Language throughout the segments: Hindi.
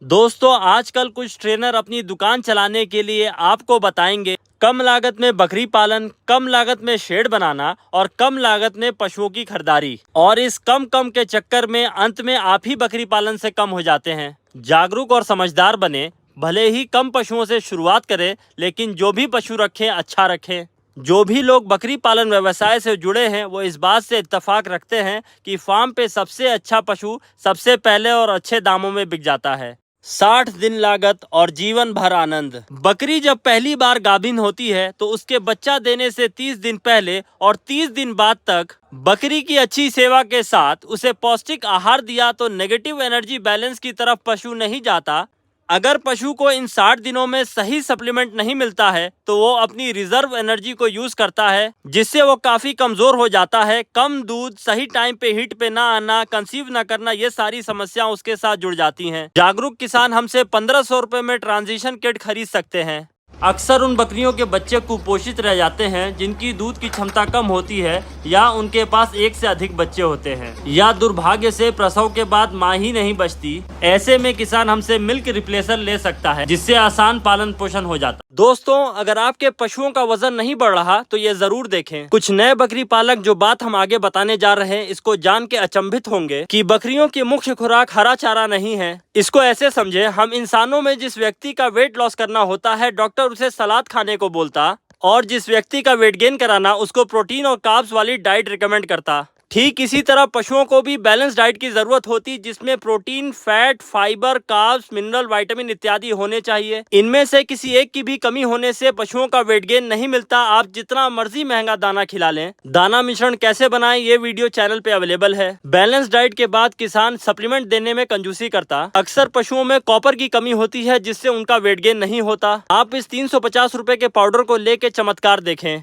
दोस्तों आजकल कुछ ट्रेनर अपनी दुकान चलाने के लिए आपको बताएंगे कम लागत में बकरी पालन, कम लागत में शेड बनाना और कम लागत में पशुओं की खरीदारी। और इस कम के चक्कर में अंत में आप ही बकरी पालन से कम हो जाते हैं। जागरूक और समझदार बने, भले ही कम पशुओं से शुरुआत करें, लेकिन जो भी पशु रखें अच्छा रखें। जो भी लोग बकरी पालन व्यवसाय से जुड़े हैं वो इस बात से इत्तेफाक रखते हैं कि फार्म पे सबसे अच्छा पशु सबसे पहले और अच्छे दामों में बिक जाता है। 60 दिन लागत और जीवन भर आनंद। बकरी जब पहली बार गाभिन होती है तो उसके बच्चा देने से 30 दिन पहले और 30 दिन बाद तक बकरी की अच्छी सेवा के साथ उसे पौष्टिक आहार दिया तो नेगेटिव एनर्जी बैलेंस की तरफ पशु नहीं जाता। अगर पशु को इन 60 दिनों में सही सप्लीमेंट नहीं मिलता है तो वो अपनी रिजर्व एनर्जी को यूज करता है, जिससे वो काफी कमजोर हो जाता है। कम दूध, सही टाइम पे हीट पे ना आना, कंसीव ना करना, ये सारी समस्याएं उसके साथ जुड़ जाती हैं। जागरूक किसान हमसे 1500 रुपए में ट्रांजिशन किट खरीद सकते हैं। अक्सर उन बकरियों के बच्चे कुपोषित रह जाते हैं जिनकी दूध की क्षमता कम होती है या उनके पास एक से अधिक बच्चे होते हैं या दुर्भाग्य से प्रसव के बाद मां ही नहीं बचती। ऐसे में किसान हमसे मिल्क रिप्लेसर ले सकता है, जिससे आसान पालन पोषण हो जाता। दोस्तों अगर आपके पशुओं का वजन नहीं बढ़ रहा तो ये जरूर देखें। कुछ नए बकरी पालक जो बात हम आगे बताने जा रहे हैं इसको जान के अचंभित होंगे कि बकरियों की मुख्य खुराक हरा चारा नहीं है। इसको ऐसे समझे, हम इंसानों में जिस व्यक्ति का वेट लॉस करना होता है डॉक्टर उसे सलाद खाने को बोलता, और जिस व्यक्ति का वेट गेन कराना उसको प्रोटीन और कार्ब्स वाली डाइट रिकमेंड करता। ठीक इसी तरह पशुओं को भी बैलेंस डाइट की जरूरत होती, जिसमें protein, fat, fibre, carbs, mineral, vitamin इत्यादि होने चाहिए। इनमें से किसी एक की भी कमी होने से पशुओं का वेट गेन नहीं मिलता। आप जितना मर्जी महंगा दाना खिला लें। दाना मिश्रण कैसे बनाएं ये वीडियो चैनल पे अवेलेबल है। बैलेंस डाइट के बाद किसान सप्लीमेंट देने में कंजूसी करता। अक्सर पशुओं में कॉपर की कमी होती है जिससे उनका वेट गेन नहीं होता। आप इस 350 रुपए के पाउडर को लेके चमत्कार देखें।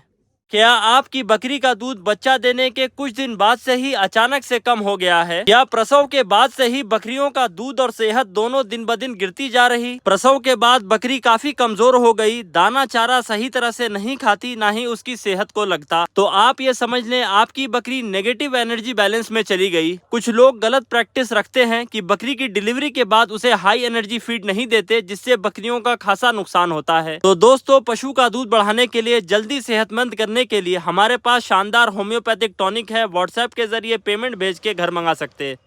क्या आपकी बकरी का दूध बच्चा देने के कुछ दिन बाद से ही अचानक से कम हो गया है? या प्रसव के बाद से ही बकरियों का दूध और सेहत दोनों दिन ब दिन गिरती जा रही? प्रसव के बाद बकरी काफी कमजोर हो गई, दाना चारा सही तरह से नहीं खाती, ना ही उसकी सेहत को लगता, तो आप ये समझ लें आपकी बकरी नेगेटिव एनर्जी बैलेंस में चली गई। कुछ लोग गलत प्रैक्टिस रखते हैं कि बकरी की डिलीवरी के बाद उसे हाई एनर्जी फीड नहीं देते, जिससे बकरियों का खासा नुकसान होता है। तो दोस्तों पशु का दूध बढ़ाने के लिए, जल्दी सेहतमंद करने के लिए हमारे पास शानदार होम्योपैथिक टॉनिक है। व्हाट्सएप के जरिए पेमेंट भेज के घर मंगा सकते हैं।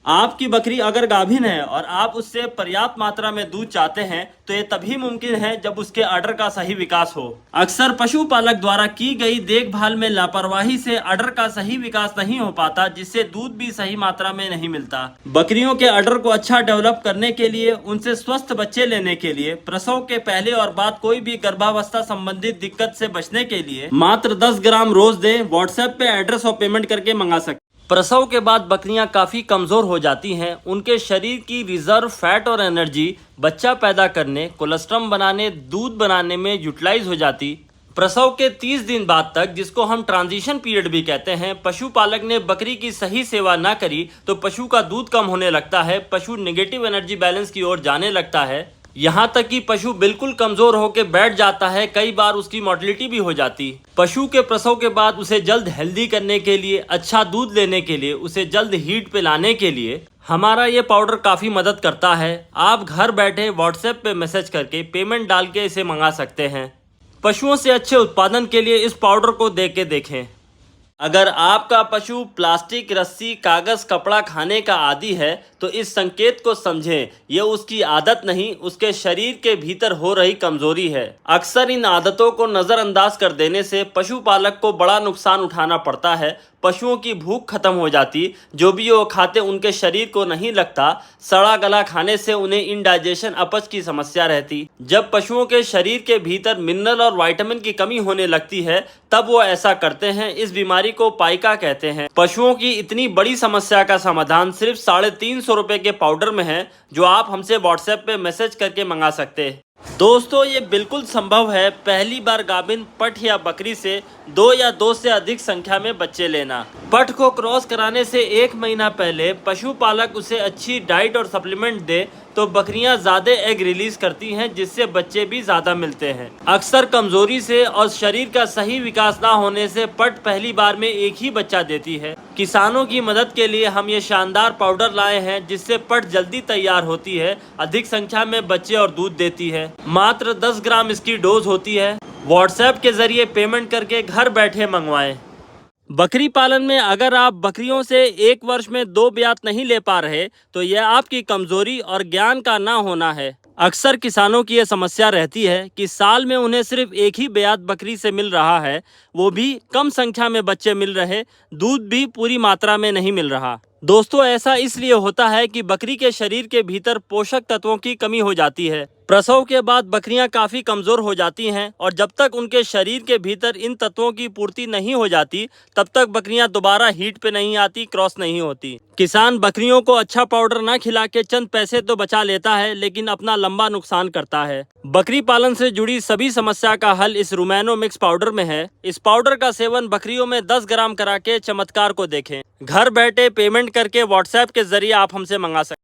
आपकी बकरी अगर गाभिन है और आप उससे पर्याप्त मात्रा में दूध चाहते हैं तो ये तभी मुमकिन है जब उसके अडर का सही विकास हो। अक्सर पशुपालक द्वारा की गई देखभाल में लापरवाही से अडर का सही विकास नहीं हो पाता, जिससे दूध भी सही मात्रा में नहीं मिलता। बकरियों के अडर को अच्छा डेवलप करने के लिए, उनसे स्वस्थ बच्चे लेने के लिए, प्रसव के पहले और बाद कोई भी गर्भावस्था संबंधित दिक्कत से बचने के लिए मात्र 10 ग्राम रोज दें। व्हाट्सएप पे एड्रेस और पेमेंट करके मंगा सकते। प्रसव के बाद बकरियां काफ़ी कमज़ोर हो जाती हैं। उनके शरीर की रिजर्व फैट और एनर्जी बच्चा पैदा करने, कोलेस्ट्रम बनाने, दूध बनाने में यूटिलाइज हो जाती। प्रसव के 30 दिन बाद तक, जिसको हम ट्रांजिशन पीरियड भी कहते हैं, पशुपालक ने बकरी की सही सेवा ना करी तो पशु का दूध कम होने लगता है, पशु नेगेटिव एनर्जी बैलेंस की ओर जाने लगता है, यहाँ तक कि पशु बिल्कुल कमजोर होकर बैठ जाता है। कई बार उसकी मोर्टेलिटी भी हो जाती। पशु के प्रसव के बाद उसे जल्द हेल्दी करने के लिए, अच्छा दूध लेने के लिए, उसे जल्द हीट पे लाने के लिए हमारा ये पाउडर काफ़ी मदद करता है। आप घर बैठे व्हाट्सएप पे मैसेज करके पेमेंट डाल के इसे मंगा सकते हैं। पशुओं से अच्छे उत्पादन के लिए इस पाउडर को दे के देखें। अगर आपका पशु प्लास्टिक, रस्सी, कागज, कपड़ा खाने का आदी है तो इस संकेत को समझें, ये उसकी आदत नहीं, उसके शरीर के भीतर हो रही कमजोरी है। अक्सर इन आदतों को नज़रअंदाज कर देने से पशुपालक को बड़ा नुकसान उठाना पड़ता है। पशुओं की भूख खत्म हो जाती, जो भी वो खाते उनके शरीर को नहीं लगता। सड़ा गला खाने से उन्हें इंडाइजेशन, अपच की समस्या रहती। जब पशुओं के शरीर के भीतर मिनरल और विटामिन की कमी होने लगती है तब वो ऐसा करते हैं। इस बीमारी को पाइका कहते हैं। पशुओं की इतनी बड़ी समस्या का समाधान सिर्फ 350 रुपए के पाउडर में है, जो आप हमसे व्हाट्सएप पे मैसेज करके मंगा सकते हैं। दोस्तों ये बिल्कुल संभव है पहली बार गाभिन पठ या बकरी से 2 या 2 से अधिक संख्या में बच्चे लेना। पठ को क्रॉस कराने से 1 महीना पहले पशुपालक उसे अच्छी डाइट और सप्लीमेंट दे, तो बकरियां ज्यादा एग रिलीज करती हैं, जिससे बच्चे भी ज्यादा मिलते हैं। अक्सर कमजोरी से और शरीर का सही विकास ना होने से पट पहली बार में एक ही बच्चा देती है। किसानों की मदद के लिए हम ये शानदार पाउडर लाए हैं, जिससे पट जल्दी तैयार होती है, अधिक संख्या में बच्चे और दूध देती है। मात्र 10 ग्राम इसकी डोज होती है। व्हाट्सएप के जरिए पेमेंट करके घर बैठे मंगवाएं। बकरी पालन में अगर आप बकरियों से एक वर्ष में 2 ब्यात नहीं ले पा रहे तो यह आपकी कमजोरी और ज्ञान का ना होना है। अक्सर किसानों की यह समस्या रहती है कि साल में उन्हें सिर्फ एक ही ब्यात बकरी से मिल रहा है, वो भी कम संख्या में बच्चे मिल रहे, दूध भी पूरी मात्रा में नहीं मिल रहा। दोस्तों, ऐसा इसलिए होता है कि बकरी के शरीर के भीतर पोषक तत्वों की कमी हो जाती है। प्रसव के बाद बकरियां काफी कमजोर हो जाती हैं और जब तक उनके शरीर के भीतर इन तत्वों की पूर्ति नहीं हो जाती तब तक बकरियां दोबारा हीट पे नहीं आती, क्रॉस नहीं होती। किसान बकरियों को अच्छा पाउडर ना खिला के चंद पैसे तो बचा लेता है, लेकिन अपना लंबा नुकसान करता है। बकरी पालन से जुड़ी सभी समस्या का हल इस रुमैनो मिक्स पाउडर में है। इस पाउडर का सेवन बकरियों में 10 ग्राम करा के चमत्कार को देखें। घर बैठे पेमेंट करके व्हाट्सएप के जरिए आप हमसे मंगा सकते हैं।